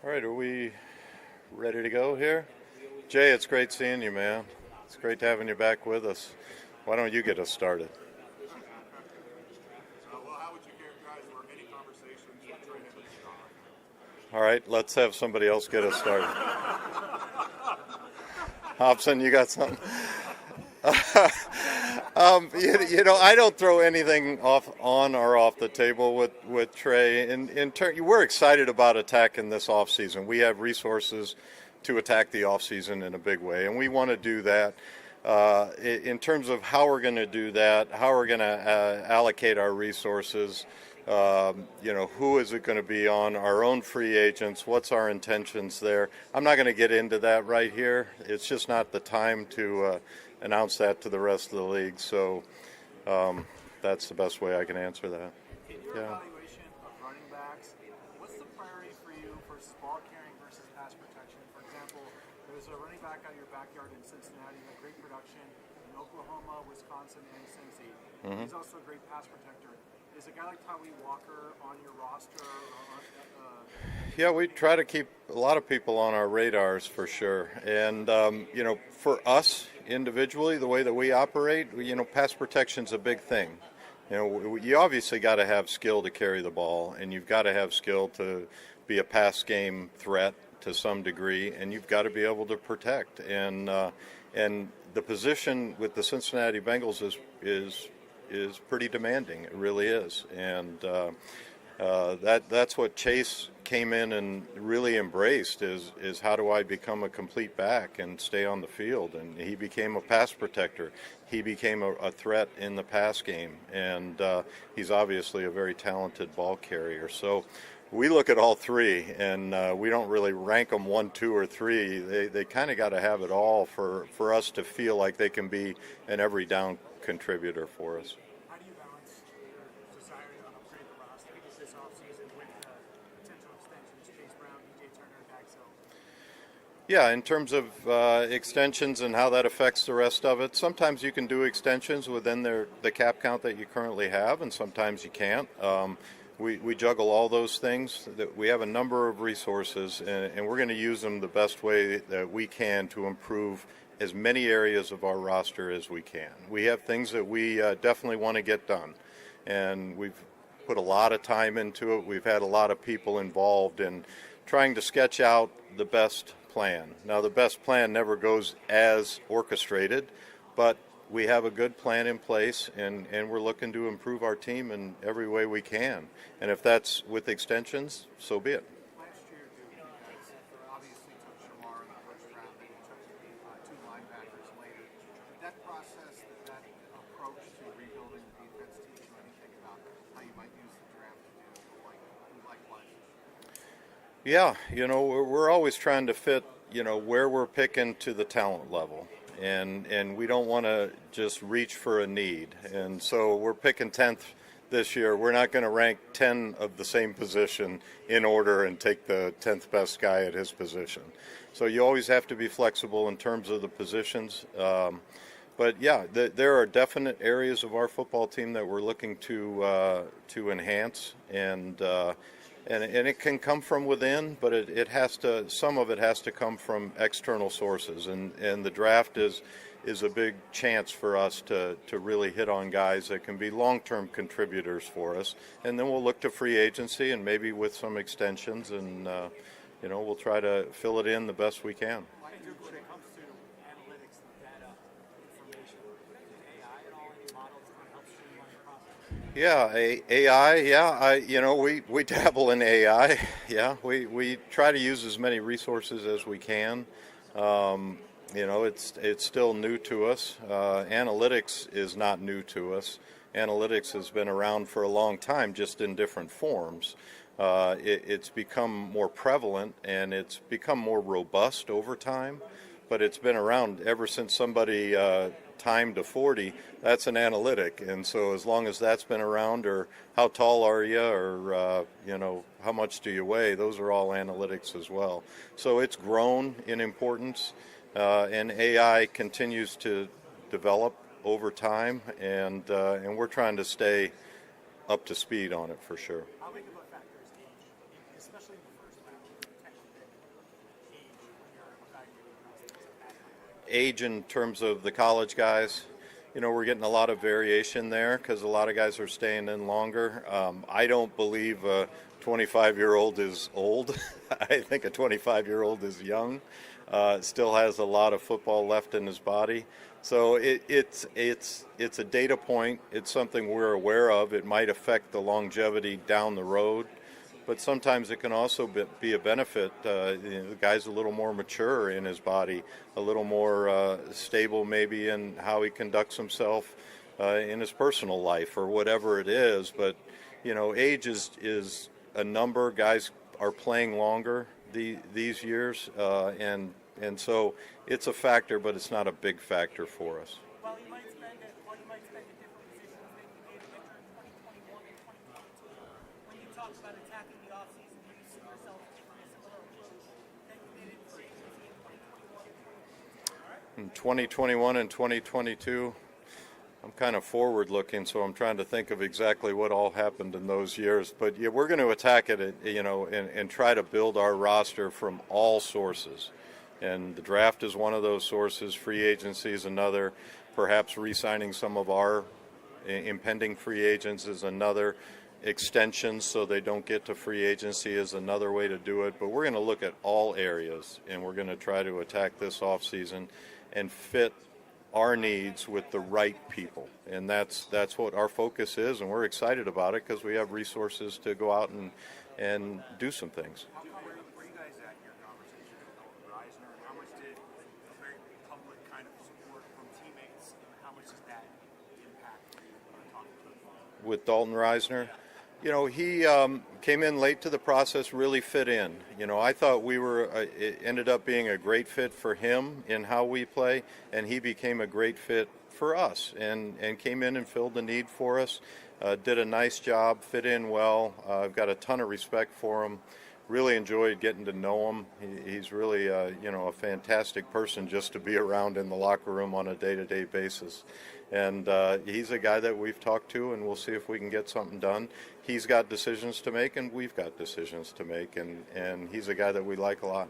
All right, are we ready to go here? Jay, it's great seeing you, man. It's great having you back with us. Why don't you get us started? Well, how would you characterize or any conversations with Trey Hendrickson? All right, let's have somebody else get us started. Hobson, you got something? I don't throw anything on or off the table with Trey. We're excited about attacking this offseason. We have resources to attack the offseason in a big way, and we want to do that. In terms of how we're going to do that, how we're going to allocate our resources, who is it going to be on, our own free agents, what's our intentions there. I'm not going to get into that right here. It's just not the time to announce that to the rest of the league. So that's the best way I can answer that. In your evaluation of running backs, what's the priority for you versus ball carrying versus pass protection? For example, there's a running back out of your backyard in Cincinnati with great production in Oklahoma, Wisconsin, and Cincy. Mm-hmm. He's also a great pass protector. Is a guy like Tawee Walker on your roster? Yeah, we try to keep a lot of people on our radars for sure. And, for us individually, the way that we operate, pass protection's a big thing. You obviously got to have skill to carry the ball, and you've got to have skill to be a pass game threat to some degree, and you've got to be able to protect. And the position with the Cincinnati Bengals is pretty demanding. It really is. And that's what Chase came in and really embraced is how do I become a complete back and stay on the field. And he became a pass protector. He became a threat in the pass game. And he's obviously a very talented ball carrier. So we look at all three, and we don't really rank them 1, 2, or 3. They kind of got to have it all for us to feel like they can be an every down contributor for us. How do you balance your desire to upgrade the roster this offseason with potential extensions, Chase Brown, DJ Turner, Daxo? Yeah, in terms of extensions and how that affects the rest of it, sometimes you can do extensions within the cap count that you currently have, and sometimes you can't. We juggle all those things. We have a number of resources, and we're going to use them the best way that we can to improve as many areas of our roster as we can. We have things that we definitely want to get done, and we've put a lot of time into it. We've had a lot of people involved in trying to sketch out the best plan. Now, the best plan never goes as orchestrated, but we have a good plan in place, and we're looking to improve our team in every way we can. And if that's with extensions, so be it. Last year, you guys obviously took Shamar in the first round, and you took 2 linebackers later. Did that process, that approach to rebuilding the defense teach you anything about how you might use the draft to do likewise? Yeah, we're always trying to fit, where we're picking to the talent level. And we don't want to just reach for a need. And so we're picking 10th this year. We're not going to rank 10 of the same position in order and take the 10th best guy at his position. So you always have to be flexible in terms of the positions. But yeah, there are definite areas of our football team that we're looking to enhance, and it can come from within, but some of it has to come from external sources, and the draft is a big chance for us to really hit on guys that can be long-term contributors for us, and then we'll look to free agency and maybe with some extensions, and we'll try to fill it in the best we can. When it comes to analytics, data, information, AI at all, any models that help streamline the process? Yeah, AI. Yeah, we dabble in AI. Yeah, we try to use as many resources as we can. It's still new to us. Analytics is not new to us. Analytics has been around for a long time, just in different forms. It's become more prevalent and it's become more robust over time, but it's been around ever since somebody timed to 40. That's an analytic, and so as long as that's been around, or how tall are you, or how much do you weigh, those are all analytics as well. So it's grown in importance, and AI continues to develop over time, and we're trying to stay up to speed on it for sure. How big of a factor is age, especially in the first round? age in terms of the college guys, we're getting a lot of variation there because a lot of guys are staying in longer. I don't believe a 25-year-old is old. I think a 25-year-old is young. Still has a lot of football left in his body. So it's a data point. It's something we're aware of. It might affect the longevity down the road, but sometimes it can also be a benefit. The guy's a little more mature in his body, a little more stable maybe in how he conducts himself in his personal life or whatever it is. But age is a number. Guys are playing longer these years, and so it's a factor, but it's not a big factor for us. While you might spend at different positions than you did enter in 2021 and 2022, when you talk about attacking the offseason, do you see yourself taking a similar approach that you did in free agency in 2021 and 2022? In 2021 and 2022, I'm kind of forward-looking, so I'm trying to think of exactly what all happened in those years. But yeah, we're going to attack it, and try to build our roster from all sources. And the draft is one of those sources. Free agency is another. Perhaps re-signing some of our impending free agents is another. Extensions so they don't get to free agency is another way to do it. But we're going to look at all areas, and we're going to try to attack this offseason and fit our needs with the right people. And that's what our focus is, and we're excited about it because we have resources to go out and do some things. Where you guys at in your conversation with Tobin Reisner, and how much did a very public kind of support from teammates, and how much does that impact talking to him? With Dalton Reisner? He came in late to the process, really fit in. I thought it ended up being a great fit for him in how we play, and he became a great fit for us and came in and filled the need for us. Did a nice job, fit in well. I've got a ton of respect for him. Really enjoyed getting to know him. He's really, a fantastic person just to be around in the locker room on a day-to-day basis. And he's a guy that we've talked to, and we'll see if we can get something done. He's got decisions to make, and we've got decisions to make, and he's a guy that we like a lot.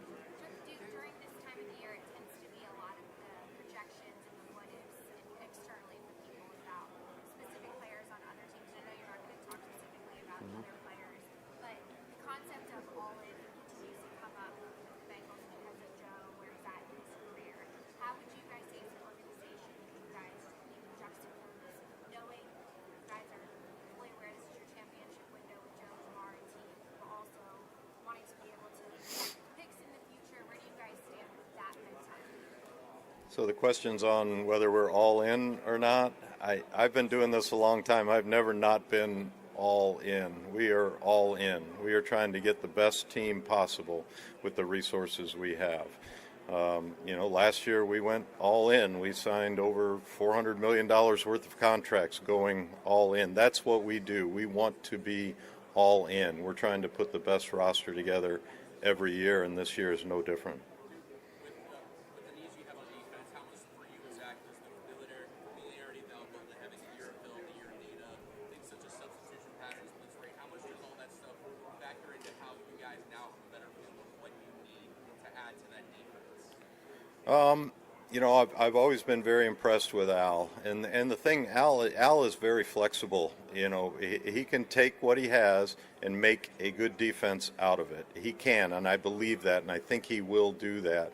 During this time of year, it tends to be a lot of the projections and the what ifs externally for people about specific players on other teams. I know you're not going to talk specifically about other players, but the concept of all-in continues to come up with the Bengals because of Joe, where he's at in his career. How would you guys say as an organization, you guys even juxtapose knowing you guys are fully aware this is your championship window with Joe, Lamar, and team, but also wanting to be able to picks in the future? Where do you guys stand with that mentality? So the question's on whether we're all in or not. I've been doing this a long time. I've never not been all in. We are all in. We are trying to get the best team possible with the resources we have. Last year we went all in. We signed over $400 million worth of contracts going all in. That's what we do. We want to be all in. We're trying to put the best roster together every year, and this year is no different. With the needs you have on defense, how much for you and Zach does the familiarity of the having a year of film, a year of data, things such as substitution patterns, blitz rate, how much does all that stuff factor into how you guys now have a better feel of what you need to add to that defense? I've always been very impressed with Al, and the thing, Al is very flexible. He can take what he has and make a good defense out of it. He can, and I believe that, and I think he will do that.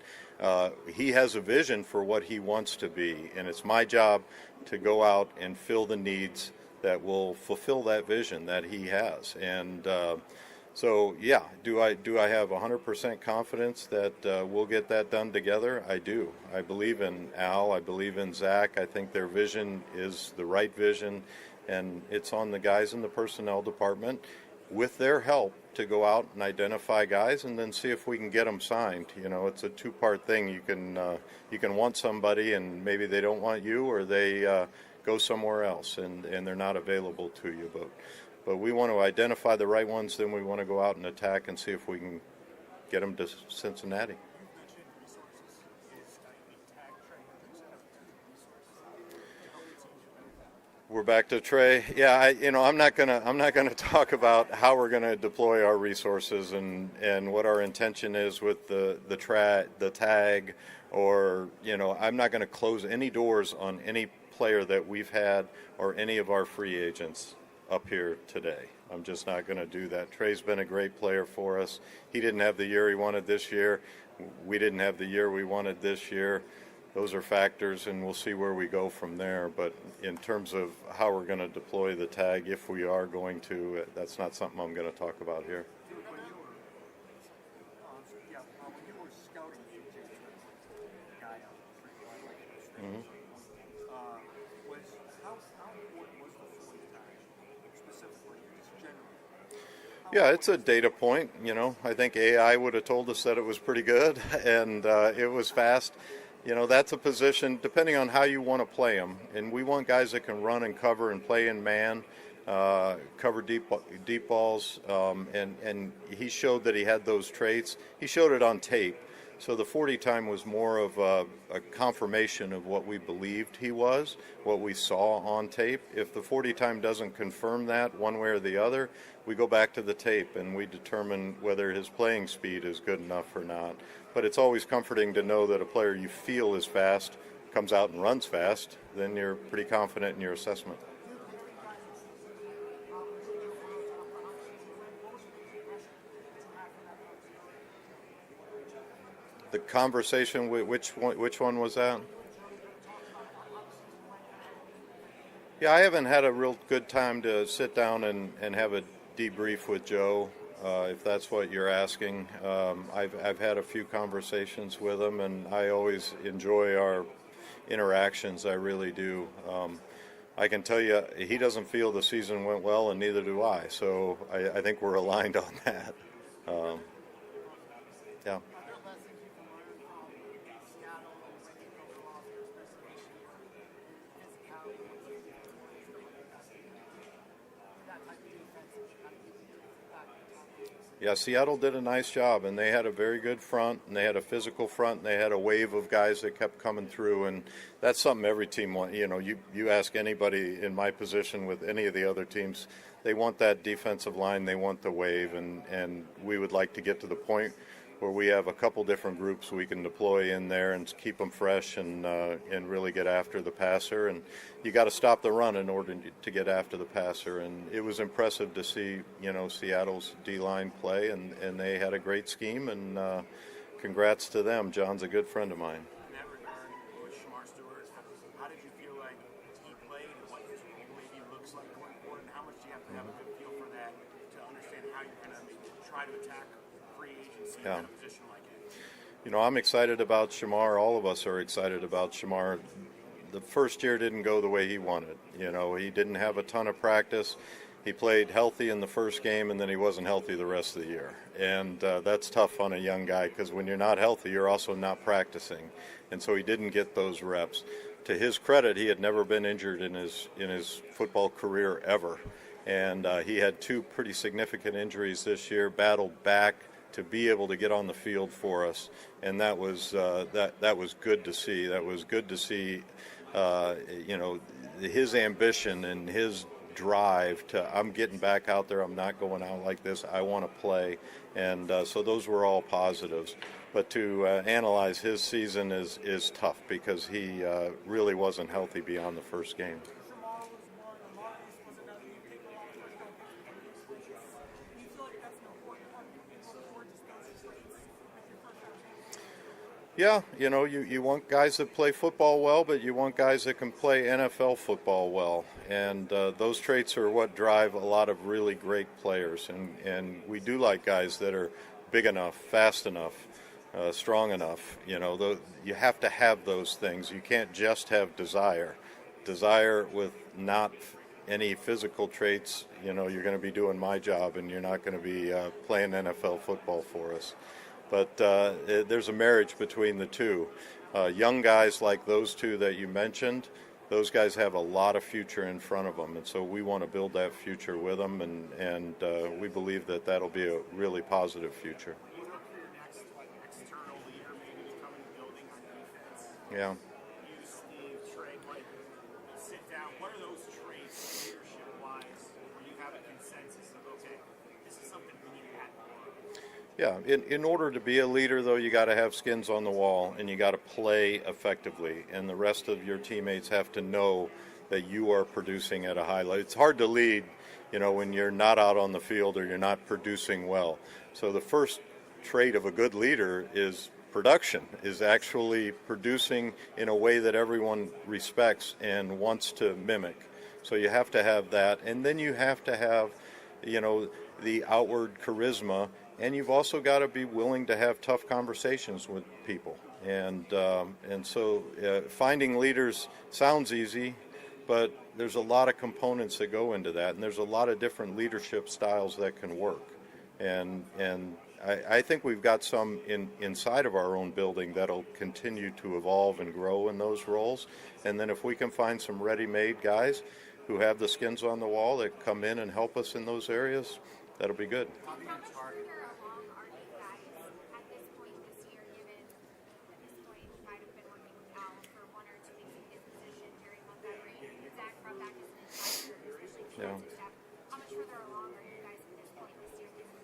He has a vision for what he wants to be, and it's my job to go out and fill the needs that will fulfill that vision that he has. And so, yeah, do I have 100% confidence that we'll get that done together? I do. I believe in Al. I believe in Zach. I think their vision is the right vision, and it's on the guys in the personnel department, with their help, to go out and identify guys and then see if we can get them signed. It's a two-part thing. You can want somebody and maybe they don't want you, or they go somewhere else and they're not available to you. But we want to identify the right ones, then we want to go out and attack and see if we can get them to Cincinnati. You mentioned resources. Is a tag trade instead of two resources to help the teams you benefit? We're back to Trey. Yeah, I'm not gonna talk about how we're gonna deploy our resources and what our intention is with the tag, or I'm not gonna close any doors on any player that we've had or any of our free agents up here today. I'm just not gonna do that. Trey's been a great player for us. He didn't have the year he wanted this year. We didn't have the year we wanted this year. Those are factors, and we'll see where we go from there. But in terms of how we're going to deploy the tag, if we are going to, that's not something I'm going to talk about here. When you were scouting the guy out, how important was the 40 tag specifically, just generally? Yeah, it's a data point. I think AI would have told us that it was pretty good, and it was fast. That's a position, depending on how you want to play them. And we want guys that can run and cover and play in man, cover deep balls. And he showed that he had those traits. He showed it on tape. So the 40 time was more of a confirmation of what we believed he was, what we saw on tape. If the 40 time doesn't confirm that one way or the other, we go back to the tape and we determine whether his playing speed is good enough or not. But it's always comforting to know that a player you feel is fast comes out and runs fast. Then you're pretty confident in your assessment. The conversation, which one was that? Yeah, I haven't had a real good time to sit down and have a debrief with Joe, if that's what you're asking. I've had a few conversations with him, and I always enjoy our interactions. I really do. I can tell you, he doesn't feel the season went well, and neither do I. So I think we're aligned on that. Yeah. Yeah, Seattle did a nice job, and they had a very good front, and they had a physical front, and they had a wave of guys that kept coming through, and that's something every team wants. You ask anybody in my position with any of the other teams, they want that defensive line, they want the wave, and we would like to get to the point where we have a couple different groups we can deploy in there and keep them fresh and really get after the passer. And you got to stop the run in order to get after the passer. And it was impressive to see, Seattle's D-line play, and they had a great scheme. And congrats to them. John's a good friend of mine. In that regard, with Shamar Stewart, how did you feel like he played and what his role maybe looks like going forward, and how much do you have to have a good feel for that to understand how you're going to maybe try to attack free agency in a position like it? I'm excited about Shamar. All of us are excited about Shamar. The first year didn't go the way he wanted. He didn't have a ton of practice. He played healthy in the first game, and then he wasn't healthy the rest of the year. And that's tough on a young guy, because when you're not healthy, you're also not practicing. And so he didn't get those reps. To his credit, he had never been injured in his football career ever. And he had two pretty significant injuries this year, battled back to be able to get on the field for us, and that was that was good to see. That was good to see, his ambition and his drive to, I'm getting back out there. I'm not going out like this. I want to play, and so those were all positives. But to analyze his season is tough, because he really wasn't healthy beyond the first game. Yeah, you want guys that play football well, but you want guys that can play NFL football well. And those traits are what drive a lot of really great players. And we do like guys that are big enough, fast enough, strong enough. You have to have those things. You can't just have desire. Desire with not any physical traits, you're going to be doing my job, and you're not going to be playing NFL football for us. But there's a marriage between the two. Young guys like those two that you mentioned, those guys have a lot of future in front of them, and so we want to build that future with them, and we believe that that'll be a really positive future. You look for your next external leader maybe to come in the building on defense. Yeah. You, Steve, Trey, sit down. What are those traits Yeah, in order to be a leader, though, you got to have skins on the wall and you got to play effectively, and the rest of your teammates have to know that you are producing at a high level. It's hard to lead, when you're not out on the field or you're not producing well. So the first trait of a good leader is production, is actually producing in a way that everyone respects and wants to mimic. So you have to have that, and then you have to have, the outward charisma. And you've also got to be willing to have tough conversations with people. And so finding leaders sounds easy, but there's a lot of components that go into that, and there's a lot of different leadership styles that can work. And I think we've got some inside of our own building that'll continue to evolve and grow in those roles. And then if we can find some ready-made guys who have the skins on the wall that come in and help us in those areas, that'll be good. How much further along are you guys at this point this year, given at this point you might have been working with Al for 1 or 2 weeks in his position, Jerry Montgomery, Zach brought back as an advisor, especially defensive staff. How much further along are you guys at this point this year, given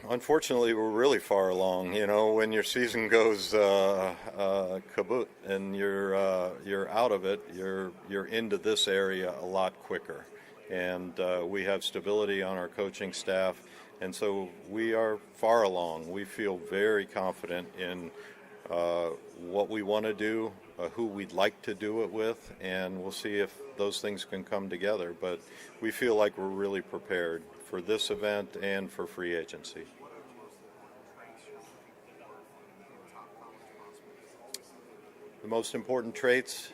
Unfortunately, we're really far along. When your season goes kaput and you're out of it, you're into this area a lot quicker. And we have stability on our coaching staff, and so we are far along. We feel very confident in what we want to do, who we'd like to do it with, and we'll see if those things can come together. But we feel like we're really prepared for this event and for free agency. The most important traits?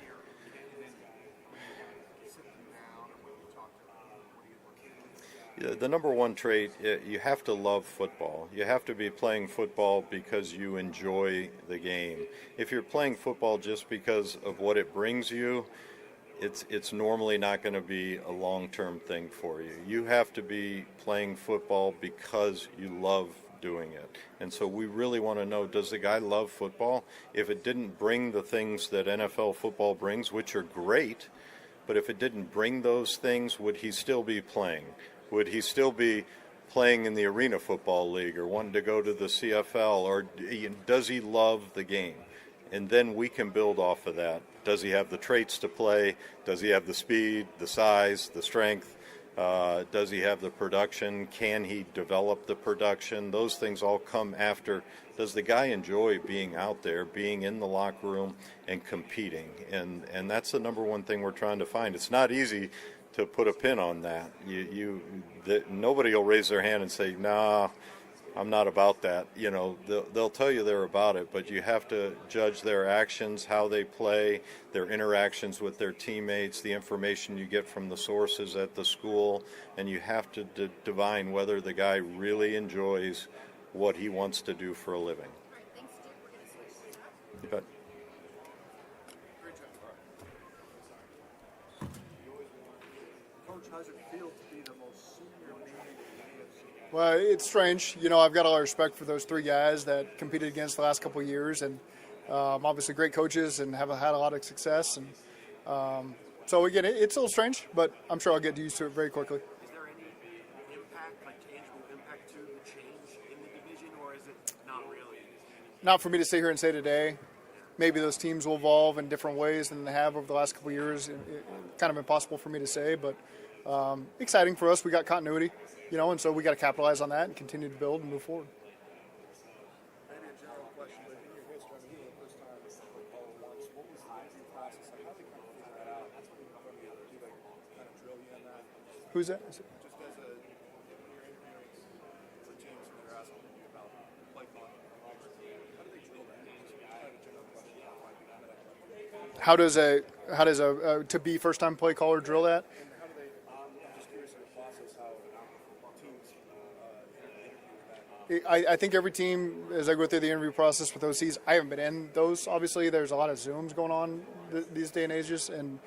The number one trait, you have to love football. You have to be playing football because you enjoy the game. If you're playing football just because of what it brings you, it's normally not going to be a long-term thing for you. You have to be playing football because you love doing it. And so we really want to know, does the guy love football? If it didn't bring the things that NFL football brings, which are great, but if it didn't bring those things, would he still be playing? Would he still be playing in the Arena Football League or wanting to go to the CFL? Or does he love the game? And then we can build off of that. Does he have the traits to play? Does he have the speed, the size, the strength? Does he have the production? Can he develop the production? Those things all come after. Does the guy enjoy being out there, being in the locker room and competing? And that's the number one thing we're trying to find. It's not easy to put a pin on that. Nobody will raise their hand and say, "Nah, I'm not about that." They'll tell you they're about it, but you have to judge their actions, how they play, their interactions with their teammates, the information you get from the sources at the school, and you have to divine whether the guy really enjoys what he wants to do for a living. All right, thanks, Duke. We're going to switch things up. You bet. Coach, how's it feel to be the most senior man in the AFC? Well, it's strange. I've got a lot of respect for those three guys that competed against the last couple of years, and obviously great coaches and have had a lot of success. And so again, it's a little strange, but I'm sure I'll get used to it very quickly. Is there any impact, like tangible impact to the change in the division, or is it not really? Not for me to sit here and say today. Maybe those teams will evolve in different ways than they have over the last couple of years. Kind of impossible for me to say, but exciting for us. We got continuity, and so we got to capitalize on that and continue to build and move forward. Maybe a general question, but in your history, you were the first time all at once. What was the interview process like? How did they kind of figure that out? That's what we want to do. They kind of drill you in that. Who's that? Just as when you're interviewing for teams and they're asking you about play calling, how do they drill that? Just kind of a general question. How does a to be first time play caller drill that? And how do they? I'm just curious of the process how teams interview that. I think every team, as I go through the interview process with OCs, I haven't been in those. Obviously, there's a lot of Zooms going on these day and ages, and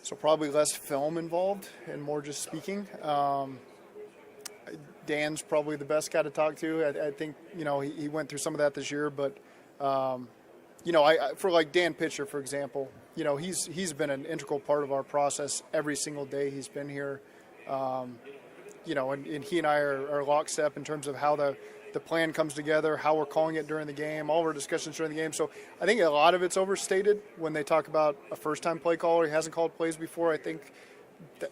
so probably less film involved and more just speaking. Dan's probably the best guy to talk to. I think he went through some of that this year, but for like Dan Pitcher, for example, he's been an integral part of our process every single day he's been here. and he and I are lockstep in terms of how the plan comes together, how we're calling it during the game, all of our discussions during the game. So I think a lot of it's overstated when they talk about a first-time play caller. He hasn't called plays before. I think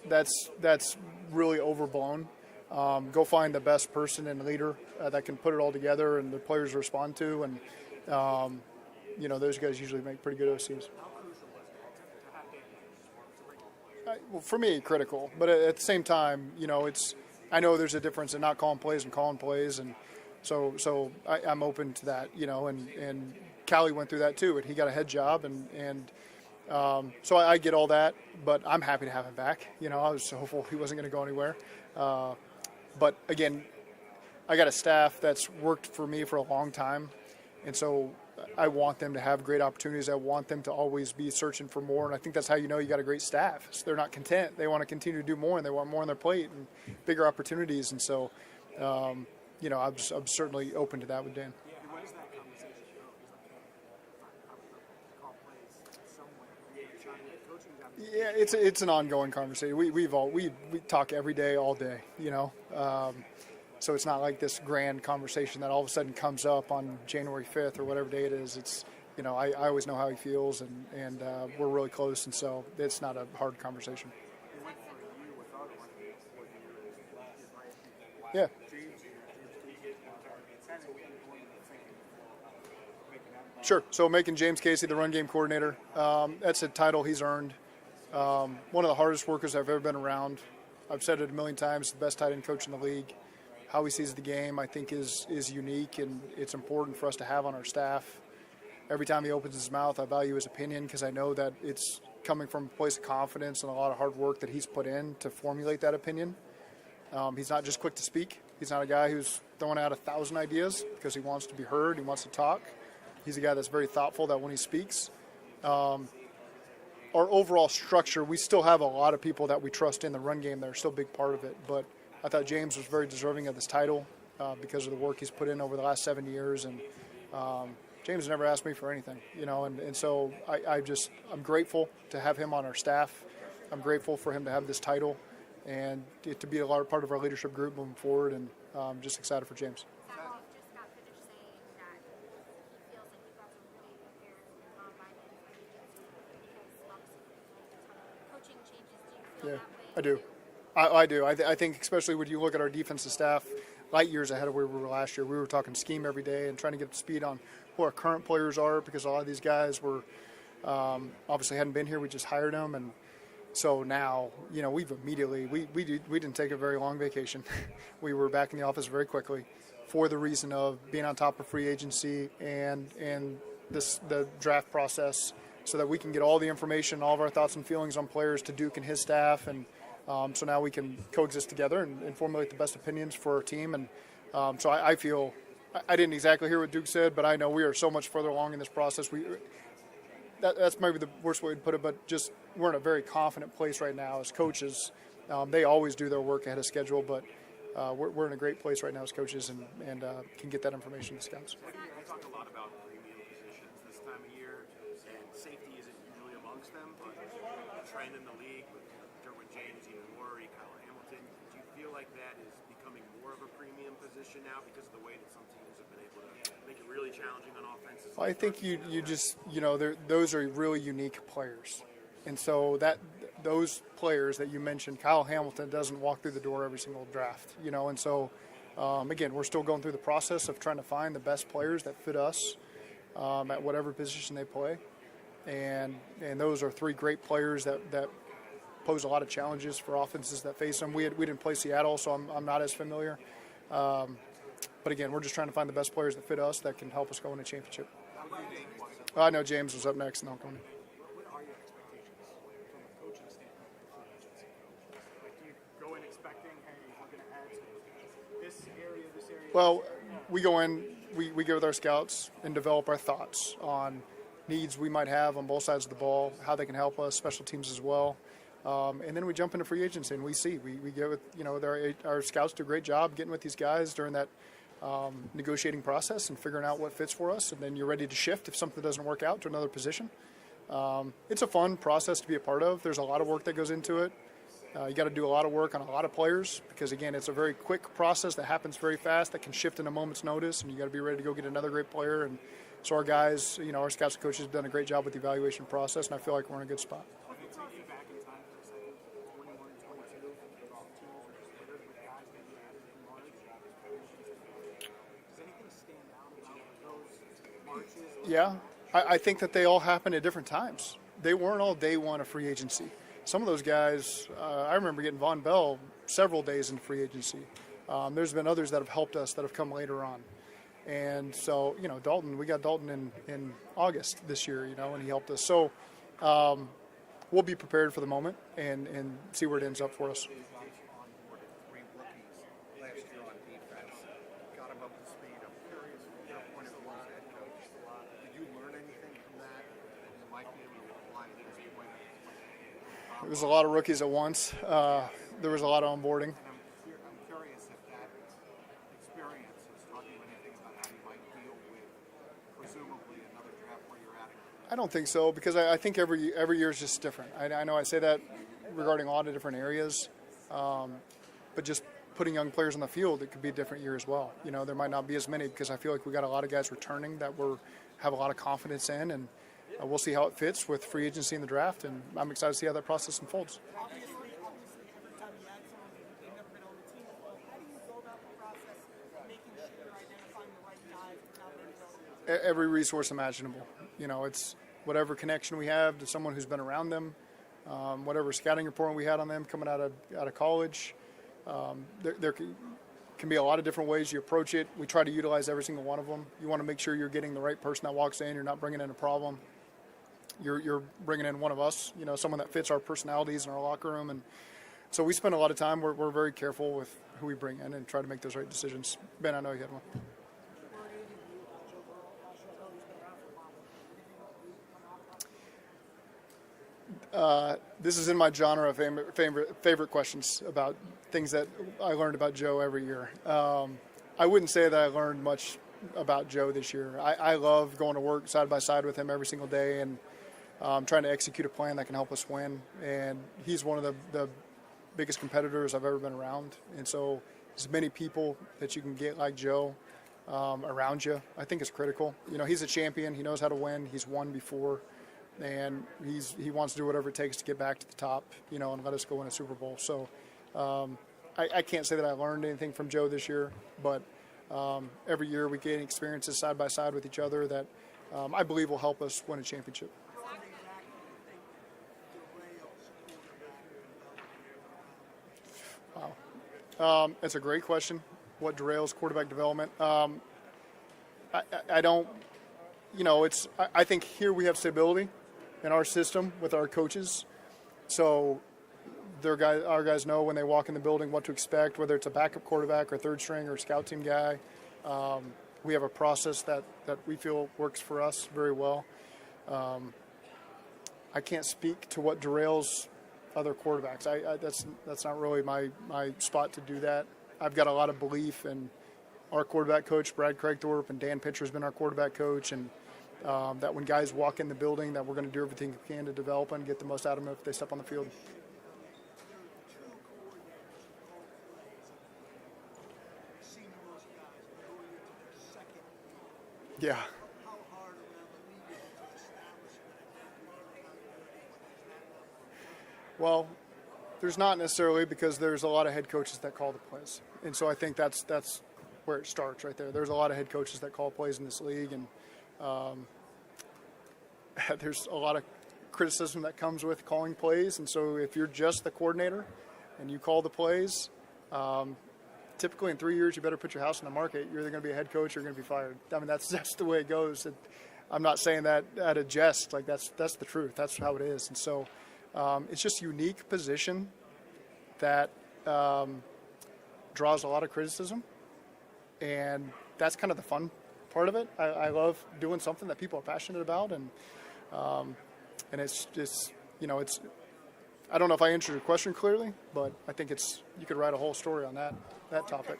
that's really overblown. Go find the best person and leader that can put it all together and the players respond to. And, those guys usually make pretty good OCs. Well, for me, critical. But at the same time, I know there's a difference in not calling plays and calling plays. And so I'm open to that, and Callie went through that too. And he got a head job. So I get all that. But I'm happy to have him back. I was hopeful he wasn't going to go anywhere. But again, I got a staff that's worked for me for a long time, and so I want them to have great opportunities. I want them to always be searching for more, and I think that's how you got a great staff. So they're not content. They want to continue to do more, and they want more on their plate and bigger opportunities. And so, I'm certainly open to that with Dan. What is that conversation call plays somewhere? Trying to get coaching job. Yeah, it's an ongoing conversation. We talk every day, all day. So it's not like this grand conversation that all of a sudden comes up on January 5th or whatever day it is. It's I always know how he feels, and we're really close, and so it's not a hard conversation. Yeah. Sure. So making James Casey the run game coordinator, that's a title he's earned. One of the hardest workers I've ever been around. I've said it a million times, the best tight end coach in the league. How he sees the game, I think, is unique, and it's important for us to have on our staff. Every time he opens his mouth, I value his opinion because I know that it's coming from a place of confidence and a lot of hard work that he's put in to formulate that opinion. He's not just quick to speak. He's not a guy who's throwing out 1,000 ideas because he wants to be heard, he wants to talk. He's a guy that's very thoughtful that when he speaks. Our overall structure, we still have a lot of people that we trust in the run game that are still a big part of it, but I thought James was very deserving of this title because of the work he's put in over the last 7 years, and James never asked me for anything, and so I'm grateful to have him on our staff. I'm grateful for him to have this title and to be a large part of our leadership group moving forward, and I'm just excited for James. Samuel just got finished saying that he feels like you guys are really prepared for the combine and for agency because obviously there's a ton of coaching changes. Do you feel that way? I do. I do. I think especially when you look at our defensive staff, light years ahead of where we were last year. We were talking scheme every day and trying to get up to speed on who our current players are because a lot of these guys were obviously hadn't been here. We just hired them, and so now we've immediately we didn't take a very long vacation. We were back in the office very quickly for the reason of being on top of free agency and the draft process, so that we can get all the information, all of our thoughts and feelings on players to Duke and his staff, and so now we can coexist together and formulate the best opinions for our team. And so I feel I didn't exactly hear what Duke said, but I know we are so much further along in this process. That's maybe the worst way to put it, but just we're in a very confident place right now as coaches. They always do their work ahead of schedule, but we're in a great place right now as coaches and can get that information to scouts. I talk a lot about premium positions this time of year, and safety isn't usually amongst them, but the trend in the league with Derwin James, Ian Murray, Kyle Hamilton, do you feel like that is becoming more of a premium position now because of the way that some teams have been able to make it really challenging on offenses? I think you just those are really unique players, and so those players that you mentioned, Kyle Hamilton doesn't walk through the door every single draft, and so again, we're still going through the process of trying to find the best players that fit us at whatever position they play, and those are three great players that pose a lot of challenges for offenses that face them. We didn't play Seattle, so I'm not as familiar. But again, we're just trying to find the best players that fit us that can help us go win a championship. I know James was up next, and I'll come in. What are your expectations from a coaching standpoint for agency? Like, do you go in expecting, hey, we're going to add this area? Well, we go in, we go with our scouts and develop our thoughts on needs we might have on both sides of the ball, how they can help us, special teams as well. And then we jump into free agency and we see. We get with, our scouts do a great job getting with these guys during that negotiating process and figuring out what fits for us. And then you're ready to shift if something doesn't work out to another position. It's a fun process to be a part of. There's a lot of work that goes into it. You got to do a lot of work on a lot of players because, again, it's a very quick process that happens very fast that can shift in a moment's notice, and you got to be ready to go get another great player. And so our guys, our scouts and coaches have done a great job with the evaluation process, and I feel like we're in a good spot. If you take you back in time for a second, 21 and 22, teams were littered with guys that you added in March. Does anything stand out about those marches? Yeah, I think that they all happened at different times. They weren't all day one of free agency. Some of those guys, I remember getting Von Bell several days in free agency. There's been others that have helped us that have come later on. And so, Dalton, we got Dalton in August this year, and he helped us. So we'll be prepared for the moment and see where it ends up for us. Onboarded 3 rookies last year on defense, got them up to speed. I'm curious from your point of view as head coach, did you learn anything from that you might be able to apply at this point? There was a lot of rookies at once. There was a lot of onboarding. I'm curious if that experience has taught you anything about how you might deal with presumably another draft where you're at. I don't think so because I think every year is just different. I know I say that regarding a lot of different areas, but just putting young players on the field, it could be a different year as well. There might not be as many because I feel like we got a lot of guys returning that have a lot of confidence in, and we'll see how it fits with free agency in the draft, and I'm excited to see how that process unfolds. Obviously, every time you add someone, they've never been on the team before. How do you go about the process of making sure you're identifying the right guys without them? Every resource imaginable. It's whatever connection we have to someone who's been around them, whatever scouting report we had on them coming out of college. There can be a lot of different ways you approach it. We try to utilize every single one of them. You want to make sure you're getting the right person that walks in. You're not bringing in a problem. You're bringing in one of us, someone that fits our personalities in our locker room. And so we spend a lot of time. We're very careful with who we bring in and try to make those right decisions. Ben, I know you had one. This is in my genre of favorite questions about things that I learned about Joe every year. I wouldn't say that I learned much about Joe this year. I love going to work side by side with him every single day and trying to execute a plan that can help us win. And he's one of the biggest competitors I've ever been around. And so as many people that you can get like Joe around you, I think is critical. He's a champion. He knows how to win. He's won before. And he wants to do whatever it takes to get back to the top, and let us go win a Super Bowl. So I can't say that I learned anything from Joe this year, but every year we gain experiences side by side with each other that I believe will help us win a championship. Wow. It's a great question. What derails quarterback development? I don't, I think here we have stability in our system with our coaches. So our guys know when they walk in the building what to expect, whether it's a backup quarterback or third string or scout team guy. We have a process that we feel works for us very well. I can't speak to what derails other quarterbacks. That's not really my spot to do that. I've got a lot of belief in our quarterback coach, Brad Craigthorpe, and Dan Pitcher's been our quarterback coach, and that when guys walk in the building that we're going to do everything we can to develop and get the most out of them if they step on the field. Yeah. Well, there's not necessarily, because there's a lot of head coaches that call the plays. And so I think that's where it starts right there. There's a lot of head coaches that call plays in this league, and there's a lot of criticism that comes with calling plays. And so if you're just the coordinator and you call the plays, typically in 3 years you better put your house on the market. You're either going to be a head coach or you're going to be fired. I mean, that's the way it goes. I'm not saying that at a jest. Like that's the truth. That's how it is. And so it's just a unique position that draws a lot of criticism, and that's kind of the fun part of it. I love doing something that people are passionate about, and it's just, it's. I don't know if I answered your question clearly, but I think you could write a whole story on that topic.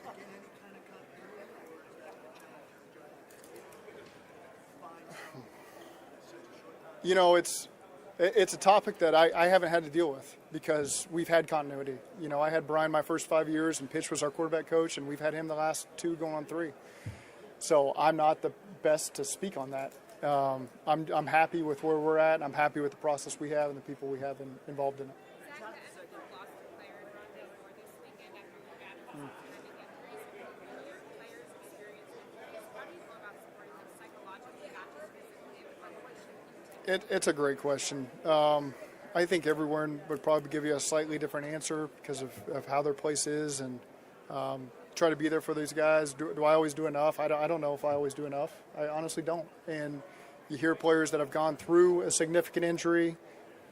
It's a topic that I haven't had to deal with because we've had continuity. I had Brian my first 5 years, and Pitch was our quarterback coach, and we've had him the last 2 going on 3. So I'm not the best to speak on that. I'm happy with where we're at, and I'm happy with the process we have and the people we have involved in it. Zach, the NFL lost a player in Ron Taylor this weekend after he got injuries. In your players' experience with injuries, how do you go about supporting them psychologically, not just physically? It's a great question. I think everyone would probably give you a slightly different answer because of how their place is, and try to be there for these guys. Do I always do enough? I don't know if I always do enough. I honestly don't. And you hear players that have gone through a significant injury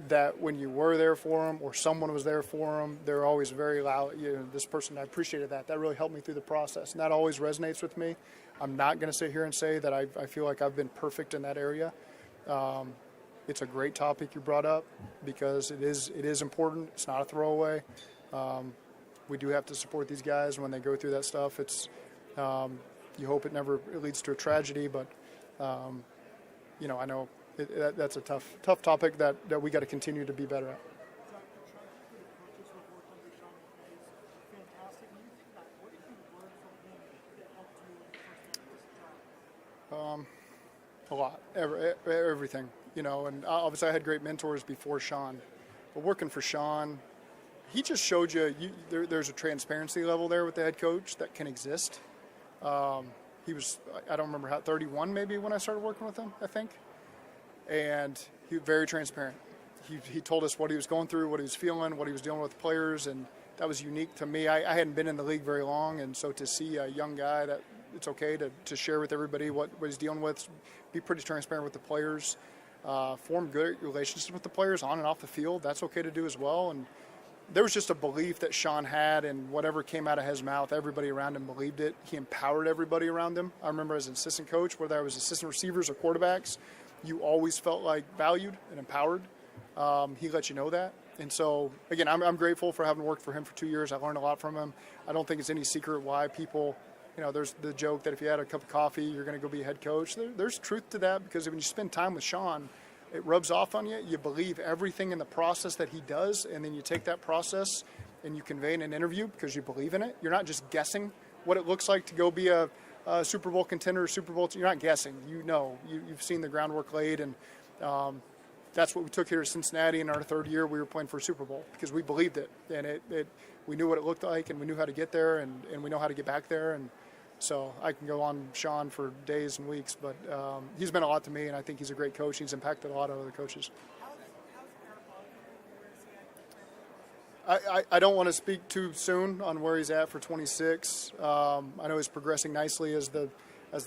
that when you were there for them or someone was there for them, they're always very loud. This person, I appreciated that. That really helped me through the process. And that always resonates with me. I'm not going to sit here and say that I feel like I've been perfect in that area. It's a great topic you brought up because it is important. It's not a throwaway. We do have to support these guys when they go through that stuff. It's you hope it never leads to a tragedy, but I know that's a tough topic that we got to continue to be better at. A lot, everything, and obviously I had great mentors before Sean, but working for Sean, he just showed there's a transparency level there with the head coach that can exist. He was, I don't remember 31 maybe when I started working with him, I think, and he was very transparent. He told us what he was going through, what he was feeling, what he was dealing with the players, and that was unique to me. I hadn't been in the league very long, and so to see a young guy that it's okay to share with everybody what he's dealing with, be pretty transparent with the players, form good relationships with the players on and off the field, that's okay to do as well. And there was just a belief that Sean had, and whatever came out of his mouth, everybody around him believed it. He empowered everybody around him. I remember as an assistant coach, whether I was assistant receivers or quarterbacks, you always felt like valued and empowered. He let you know that. And so, again, I'm grateful for having worked for him for 2 years. I learned a lot from him. I don't think it's any secret why people, there's the joke that if you had a cup of coffee, you're going to go be a head coach. There's truth to that because when you spend time with Sean, it rubs off on you. You believe everything in the process that he does, and then you take that process and you convey in an interview because you believe in it. You're not just guessing what it looks like to go be a Super Bowl contender, Super Bowl. You're not guessing. You've seen the groundwork laid, and that's what we took here to Cincinnati. In our 3rd year, we were playing for a Super Bowl because we believed it, and we knew what it looked like, and we knew how to get there, and we know how to get back there. And so I can go on Sean for days and weeks, but he's been a lot to me, and I think he's a great coach. He's impacted a lot of other coaches. I don't want to speak too soon on where he's at for 26. I know he's progressing nicely as the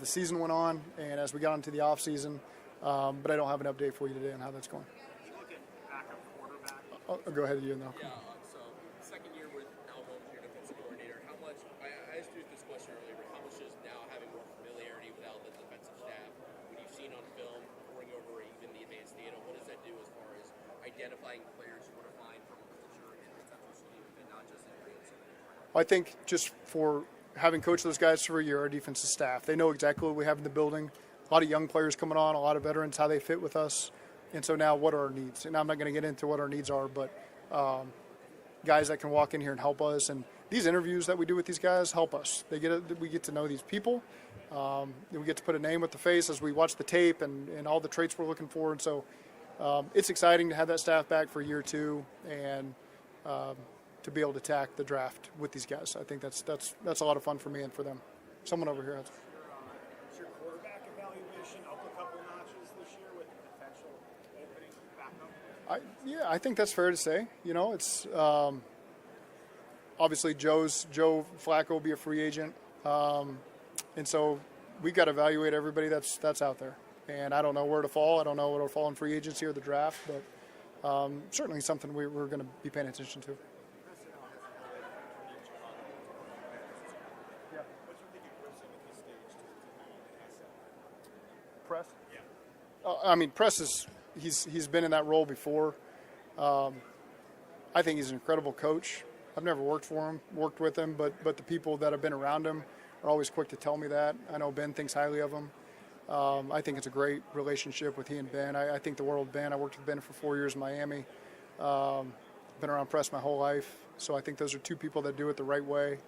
season went on and as we got into the offseason, but I don't have an update for you today on how that's going. You look at backup quarterback. I'll go ahead and you now. Yeah, so second year with Alvin, your defensive coordinator, how much, I asked you this question earlier, but how much is now having more familiarity with Alvin's defensive staff, when you've seen on film, pouring over even the advanced data, what does that do as far as identifying players you want to find from a culture and potential scheme and not just in advance? I think just for having coached those guys for a year, our defensive staff, they know exactly what we have in the building. A lot of young players coming on, a lot of veterans, how they fit with us. And so now what are our needs? And I'm not going to get into what our needs are, but guys that can walk in here and help us. And these interviews that we do with these guys help us. We get to know these people. We get to put a name with the face as we watch the tape and all the traits we're looking for. And so it's exciting to have that staff back for year 2 and to be able to attack the draft with these guys. I think that's a lot of fun for me and for them. Someone over here has. Is your quarterback evaluation up a couple notches this year with the potential opening backup? I think that's fair to say. It's obviously Joe Flacco will be a free agent, and so we've got to evaluate everybody that's out there. And I don't know where to fall. I don't know where to fall in free agency or the draft, but certainly something we're going to be paying attention to. Press? Yeah. Press he's been in that role before. I think he's an incredible coach. I've never worked with him, but the people that have been around him are always quick to tell me that. I know Ben thinks highly of him. I think it's a great relationship with he and Ben. I think the world of Ben. I worked with Ben for 4 years in Miami. Been around press my whole life. So I think those are two people that do it the right way.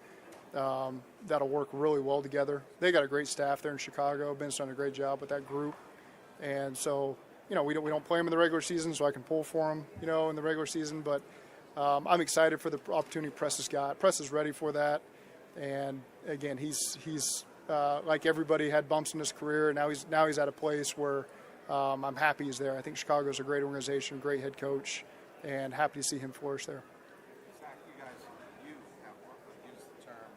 That'll work really well together. They got a great staff there in Chicago. Ben's done a great job with that group. And so, we don't play them in the regular season, so I can pull for them, in the regular season. But I'm excited for the opportunity Press has got. Press is ready for that. And again, he's like everybody had bumps in his career, and now he's at a place where I'm happy he's there. I think Chicago's a great organization, great head coach, and happy to see him flourish there. Zach, you guys, you have used the term,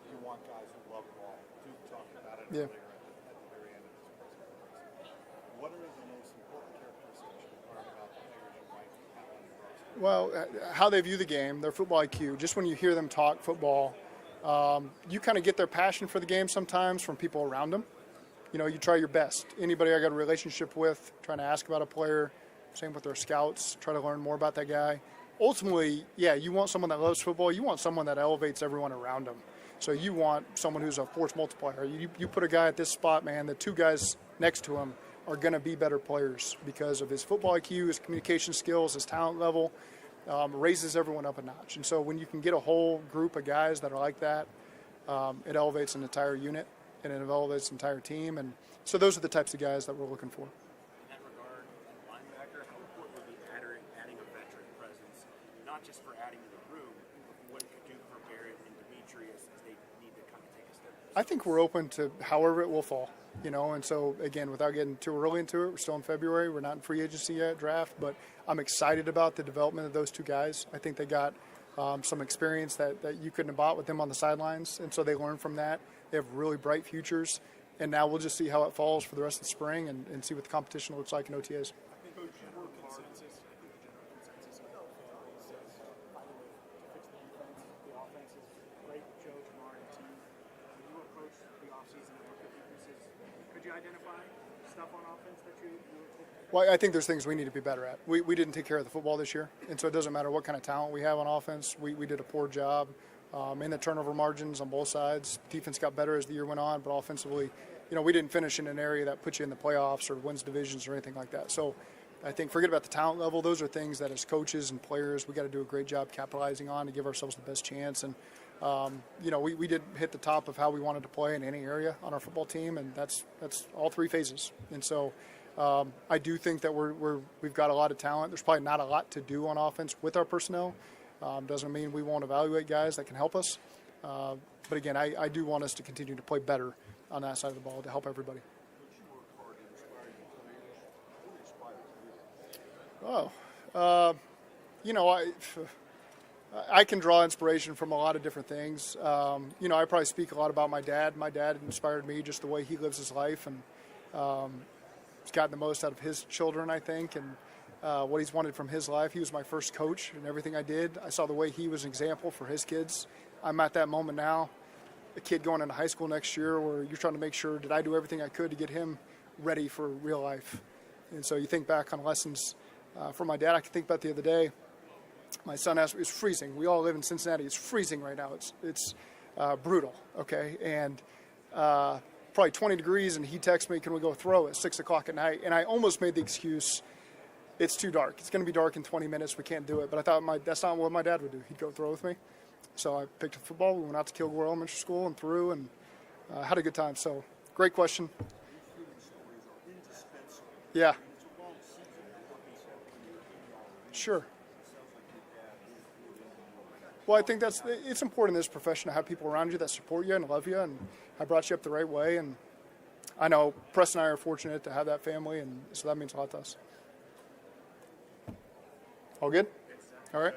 you want guys who love ball. You talked about it earlier at the very end of this press conference. What are the most important characteristics you learn about the players you might have on your roster? Well, how they view the game, their football IQ. Just when you hear them talk football, you kind of get their passion for the game sometimes from people around them. You try your best. Anybody I got a relationship with, trying to ask about a player, same with their scouts, try to learn more about that guy. Ultimately, you want someone that loves football. You want someone that elevates everyone around them. So you want someone who's a force multiplier. You put a guy at this spot, man, the two guys next to him are going to be better players because of his football IQ, his communication skills, his talent level. Raises everyone up a notch. And so when you can get a whole group of guys that are like that, it elevates an entire unit and it elevates an entire team. And so those are the types of guys that we're looking for. In that regard, linebacker, how important would be adding a veteran presence, not just for adding to the room, but what it could do for Barrett and Dimitri as they need to kind of take a step? I think we're open to however it will fall, and so, again, without getting too early into it, we're still in February. We're not in free agency yet, draft, but I'm excited about the development of those two guys. I think they got some experience that you couldn't have bought with them on the sidelines, and so they learned from that. They have really bright futures, and now we'll just see how it falls for the rest of the spring and see what the competition looks like in OTAs. Could you identify stuff on offense that you Well, I think there's things we need to be better at. We didn't take care of the football this year, and so it doesn't matter what kind of talent we have on offense. We did a poor job in the turnover margins on both sides. Defense got better as the year went on, but offensively, we didn't finish in an area that puts you in the playoffs or wins divisions or anything like that. So I think forget about the talent level. Those are things that as coaches and players we got to do a great job capitalizing on to give ourselves the best chance. And we did hit the top of how we wanted to play in any area on our football team, and that's all three phases. And so I do think that we've got a lot of talent. There's probably not a lot to do on offense with our personnel. Doesn't mean we won't evaluate guys that can help us. But again, I do want us to continue to play better on that side of the ball to help everybody. I can draw inspiration from a lot of different things. I probably speak a lot about my dad. My dad inspired me just the way he lives his life, and he's gotten the most out of his children, I think, and what he's wanted from his life. He was my first coach in everything I did. I saw the way he was an example for his kids. I'm at that moment now, a kid going into high school next year where you're trying to make sure, did I do everything I could to get him ready for real life? And so you think back on lessons from my dad. I can think about the other day. My son asked me, it's freezing. We all live in Cincinnati. It's freezing right now. It's brutal, okay? And probably 20 degrees, and he texts me, can we go throw at 6 o'clock at night? And I almost made the excuse, it's too dark. It's going to be dark in 20 minutes. We can't do it. But I thought that's not what my dad would do. He'd go throw with me. So I picked up football. We went out to Kilgore Elementary School and threw and had a good time. So great question. Yeah. Sure. Well, I think it's important in this profession to have people around you that support you and love you, and I brought you up the right way. And I know Preston and I are fortunate to have that family, and so that means a lot to us. All good? All right.